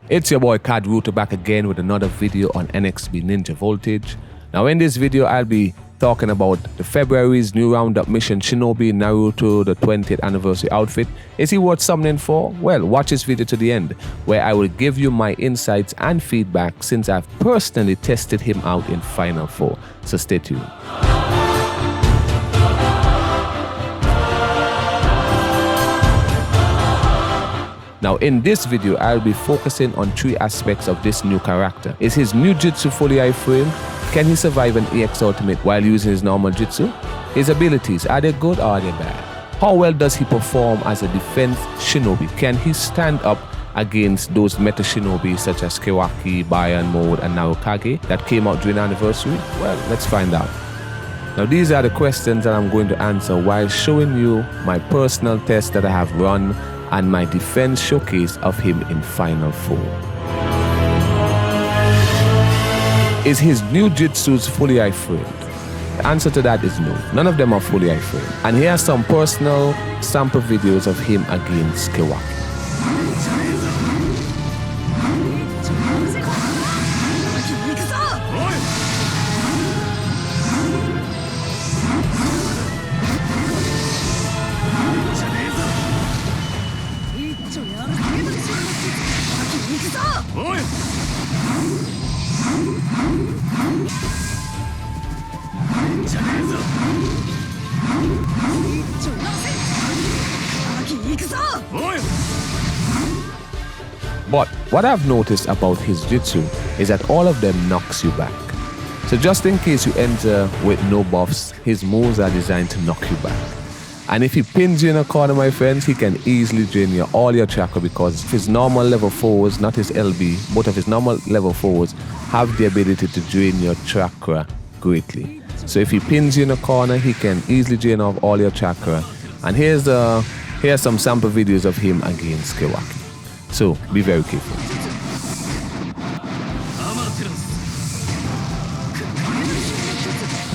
It's your boy Naruto back again with another video on NXB Ninja Voltage. Now in this video I'll be talking about the February's new roundup mission Shinobi Naruto the 20th anniversary outfit. Is he worth summoning for? Well, watch this video to the end where I will give you my insights and feedback since I've personally tested him out in Final 4. So stay tuned. Now in this video, I'll be focusing on 3 aspects of this new character. Is his new jutsu fully iframe? Can he survive an EX ultimate while using his normal jutsu? His abilities, are they good or are they bad? How well does he perform as a defense shinobi? Can he stand up against those Meta Shinobi such as Kawaki, Baryon and Naru-kage that came out during the anniversary? Well, let's find out. Now these are the questions that I'm going to answer while showing you my personal test that I have run and my defense showcase of him in Final 4. Is his new jutsus fully iframed? The answer to that is no. None of them are fully iframed. And here are some personal sample videos of him against Kawaki. But what I've noticed about his jutsu is that all of them knocks you back. So just in case you enter with no buffs, his moves are designed to knock you back. And if he pins you in a corner, my friends, he can easily drain all your chakra because his normal level 4s, not his LB, both of his normal level 4s have the ability to drain your chakra greatly. So if he pins you in a corner, he can easily drain off all your chakra. And here's some sample videos of him against Kawaki. So be very careful.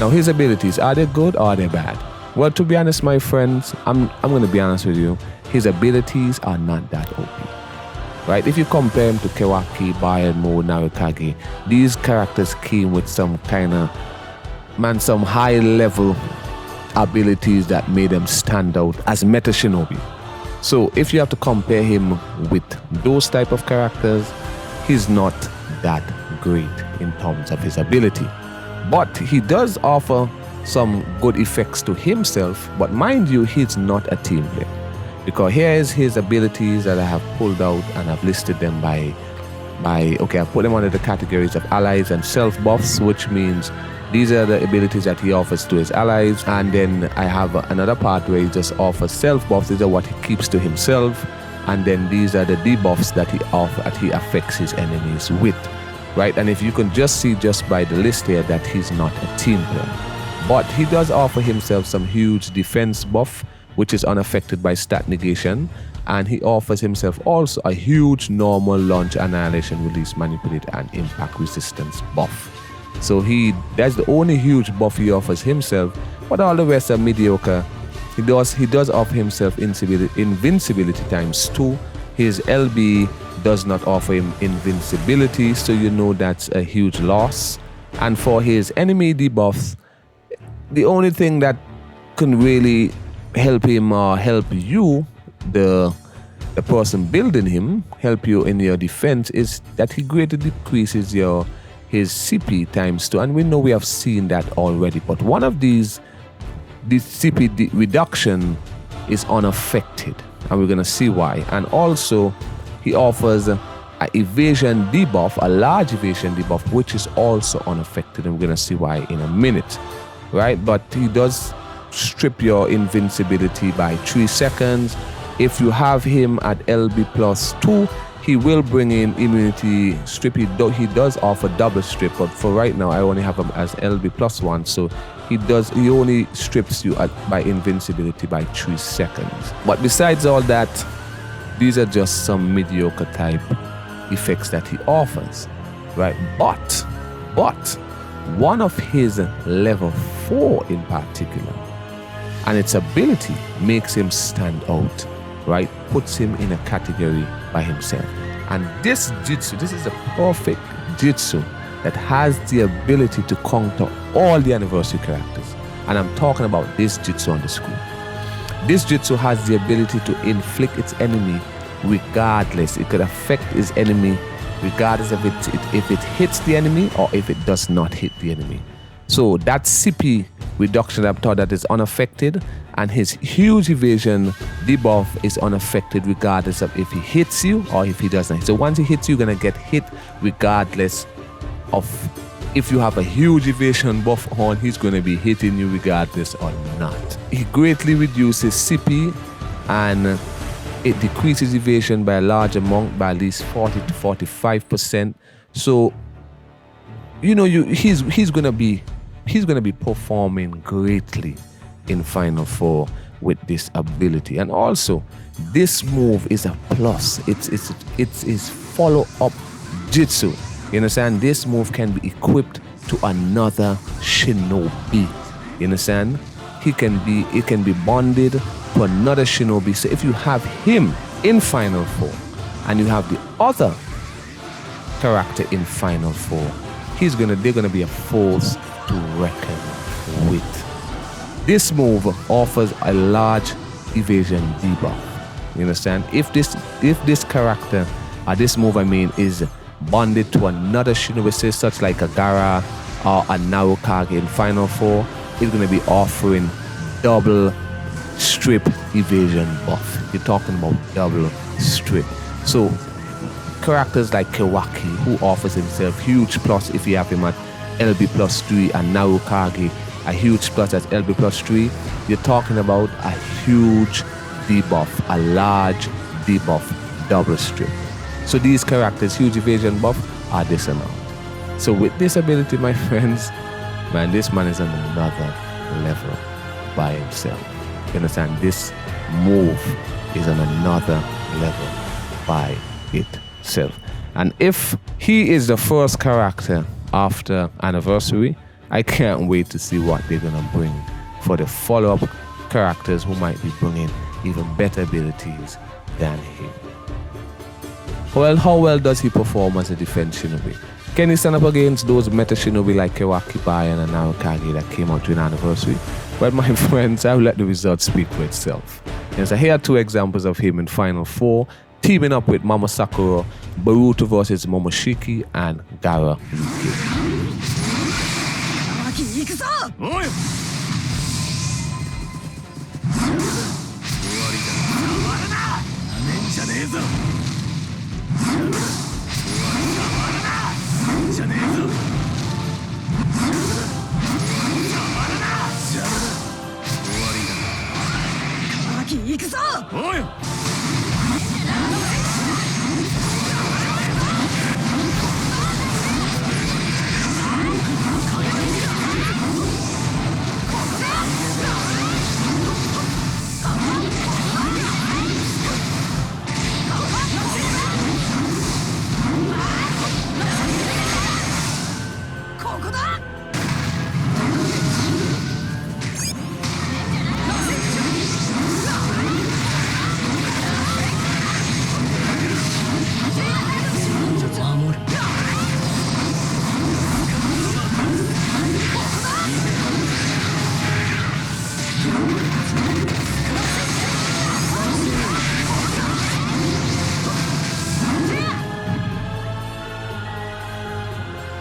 Now his abilities, are they good or are they bad? Well, to be honest, my friends, I'm going to be honest with you. His abilities are not that OP. Right? If you compare him to Kawaki, Baryon, Naru-kage, these characters came with some kind of, some high level abilities that made them stand out as Meta Shinobi. So if you have to compare him with those type of characters, he's not that great in terms of his ability. But he does offer some good effects to himself, but mind you, he's not a team player. Because here is his abilities that I have pulled out and I've listed them okay, I've put them under the categories of allies and self buffs, which means these are the abilities that he offers to his allies, and then I have another part where he just offers self buffs. These are what he keeps to himself, and then these are the debuffs that he affects his enemies with, right? And if you can just see just by the list here that he's not a team player, but he does offer himself some huge defense buff, which is unaffected by stat negation, and he offers himself also a huge normal launch, annihilation, release, manipulate, and impact resistance buff. So that's the only huge buff he offers himself, but all the rest are mediocre. He does offer himself invincibility times 2. His LB does not offer him invincibility, so you know that's a huge loss. And for his enemy debuffs, the only thing that can really help him or help you, the person building him, help you in your defense, is that he greatly decreases his CP times 2, and we know we have seen that already. But one of this CP reduction is unaffected, and we're gonna see why. And also, he offers an evasion debuff, a large evasion debuff, which is also unaffected, and we're gonna see why in a minute, right? But he does strip your invincibility by 3 seconds. If you have him at LB plus 2, he will bring in immunity strip. He does offer double strip, but for right now I only have him as LB plus 1, so he only strips you by invincibility by 3 seconds. But besides all that, these are just some mediocre type effects that he offers, right? But one of his level 4 in particular, and its ability makes him stand out, right? Puts him in a category by himself. And this jutsu, this is a perfect jutsu that has the ability to counter all the anniversary characters. And I'm talking about this jutsu on the screen. This jutsu has the ability to inflict its enemy regardless. It could affect his enemy regardless of if it hits the enemy or if it does not hit the enemy. So that CP reduction up top that is unaffected, and his huge evasion debuff is unaffected regardless of if he hits you or if he doesn't. So once he hits you, you're gonna get hit regardless of if you have a huge evasion buff on, he's gonna be hitting you regardless or not. He greatly reduces CP and it decreases evasion by a large amount, by at least 40 to 45%. So, you know, he's gonna be performing greatly in Final Four with this ability. And also, this move is a plus. It's follow-up jutsu. You understand? This move can be equipped to another shinobi. You understand? It can be bonded to another shinobi. So if you have him in Final Four and you have the other character in Final Four, they're gonna be a force to reckon with. This move offers a large evasion debuff. You understand? If this character, this move is bonded to another shinobi, such like a Gara or a Naru-kage in Final Four, it's going to be offering double strip evasion buff. You're talking about double strip. So characters like Kawaki, who offers himself huge plus if you have him at LB plus 3, and Naru-kage, a huge plus at LB plus 3, you're talking about a huge debuff, a large debuff, double strip. So these characters, huge evasion buff, are this amount. So with this ability, my friends, man, this man is on another level by himself. You understand? This move is on another level by itself. And if he is the first character after Anniversary, I can't wait to see what they're gonna bring for the follow-up characters who might be bringing even better abilities than him. Well, how well does he perform as a defense shinobi? Can he stand up against those meta shinobi like Kawaki, Baryon and Naru-kage that came out during Anniversary? Well, my friends, I'll let the results speak for itself. And so here are two examples of him in Final Four, teaming up with Mama Sakura, Boruto versus Momoshiki, and Gara Yuki.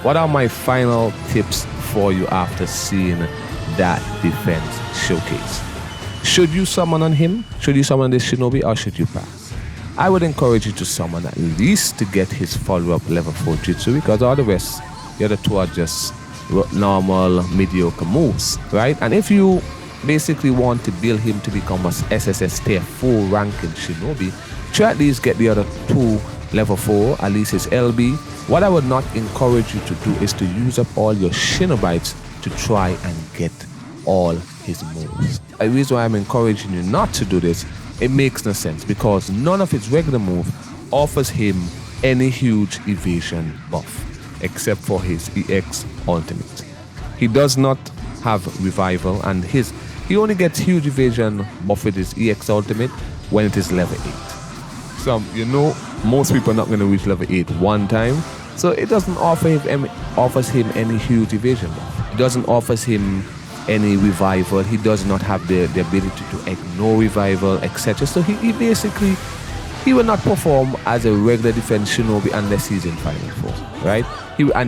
What are my final tips for you after seeing that defense showcase? Should you summon on him? Should you summon this shinobi, or should you pass? I would encourage you to summon at least to get his follow-up level 4 jutsu, because all the rest, the other two are just normal, mediocre moves, right? And if you basically want to build him to become a SSS tier 4 ranking shinobi, try at least get the other two level 4, at least his LB. What I would not encourage you to do is to use up all your shinobites to try and get all his moves. The reason why I'm encouraging you not to do this, it makes no sense, because none of his regular move offers him any huge evasion buff except for his EX ultimate. He does not have revival, and he only gets huge evasion buff with his EX ultimate when it is level 8. So, you know, Most people are not going to reach level 8 one time. So it doesn't offers him any huge evasion. It doesn't offers him any revival. He does not have the ability to ignore revival, etc. So he basically, he will not perform as a regular defense shinobi unless he's in Final Four, right?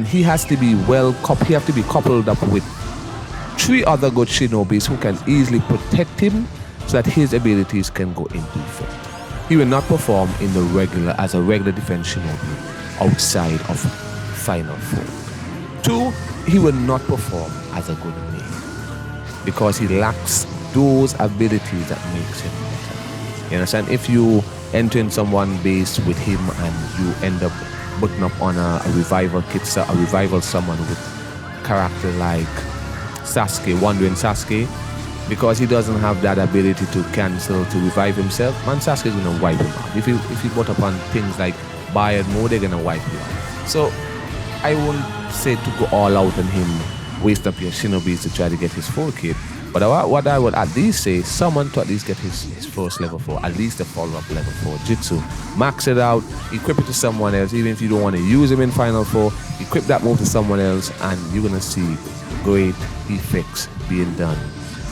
He has to be he have to be coupled up with 3 other good shinobis who can easily protect him so that his abilities can go into effect. He will not perform as a regular defense shinobi outside of Final Four. 2, he will not perform as a good mage because he lacks those abilities that makes him better. You understand? If you enter in someone base with him and you end up booking up on a revival kit, a revival someone with character like Sasuke, Wandering Sasuke, because he doesn't have that ability to cancel, to revive himself, man, Sasuke is gonna wipe him out. If you bought up on things like Baryon and Naru-kage, they're gonna wipe you out. So I won't say to go all out on him, waste up your shinobis to try to get his full kit. But what I would at least say, someone to at least get his first level 4, at least a follow-up level 4 Jutsu. Max it out, equip it to someone else, even if you don't want to use him in Final 4, equip that move to someone else, and you're gonna see great effects being done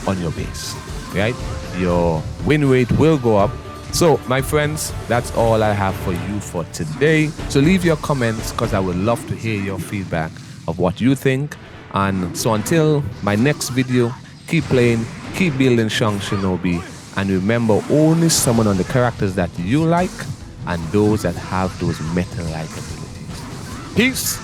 on your base, right? Your win rate will go up. So my friends, that's all I have for you for today. So leave your comments because I would love to hear your feedback of what you think. And so until my next video, keep playing, keep building strong shinobi, and remember, only summon on the characters that you like and those that have those meta-like abilities. Peace.